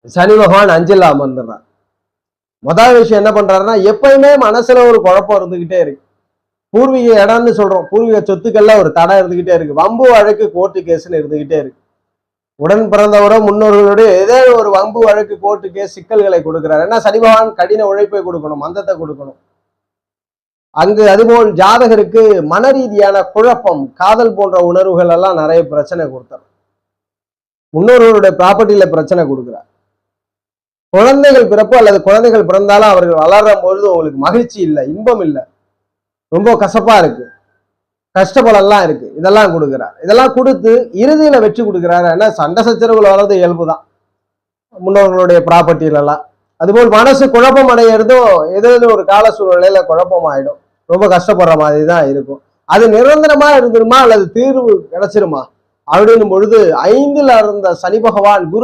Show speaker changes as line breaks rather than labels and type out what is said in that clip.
சனி பகவான் அஞ்சில் அமர்ந்துடுறார். முதல் விஷயம் என்ன பண்றாருன்னா, எப்பயுமே மனசுல ஒரு குழப்பம் இருந்துகிட்டே இருக்கு. பூர்வீக இடம்னு சொல்றோம், பூர்வீக சொத்துக்கள்ல ஒரு தடை இருந்துகிட்டே இருக்கு. வம்பு வழக்கு கோர்ட்டு கேஸ்ன்னு இருந்துகிட்டே இருக்கு. உடன் பிறந்தவரோ முன்னோர்களுடைய ஏதோ ஒரு வம்பு வழக்கு கோர்ட்டு கேஸ் சிக்கல்களை கொடுக்கிறார். ஏன்னா சனி பகவான் கடின உழைப்பை கொடுக்கணும், மந்தத்தை கொடுக்கணும். அங்கு அதுபோல் ஜாதகருக்கு மன ரீதியான குழப்பம், காதல் போன்ற உணர்வுகள் எல்லாம் நிறைய பிரச்சனை கொடுத்தார். முன்னோர்களுடைய ப்ராப்பர்ட்டியில பிரச்சனை கொடுக்கிறார். குழந்தைகள் பிறப்பு அல்லது குழந்தைகள் பிறந்தாலும் அவர்கள் வளர்ற பொழுது உங்களுக்கு மகிழ்ச்சி இல்லை, இன்பம் இல்லை, ரொம்ப கசப்பா இருக்கு, கஷ்டப்படலாம் இருக்கு, இதெல்லாம் கொடுக்கிறார். இதெல்லாம் கொடுத்து இறுதியில வெற்றி கொடுக்கிறாரு. ஏன்னா சண்டை சச்சரவுகள் வர்றது இயல்புதான் முன்னோர்களுடைய ப்ராப்பர்ட்டியில எல்லாம். அதுபோல் மனசு குழப்பம் அடையிறதும் ஏதோ ஒரு கால சூழ்நிலையில குழப்பம் ஆயிடும், ரொம்ப கஷ்டப்படுற மாதிரி தான் இருக்கும். அது நிரந்தரமா இருந்துருமா அல்லது தீர்வு கிடைச்சிருமா அப்படின்னும் பொழுது 5ல் இருந்த சனி பகவான் குரு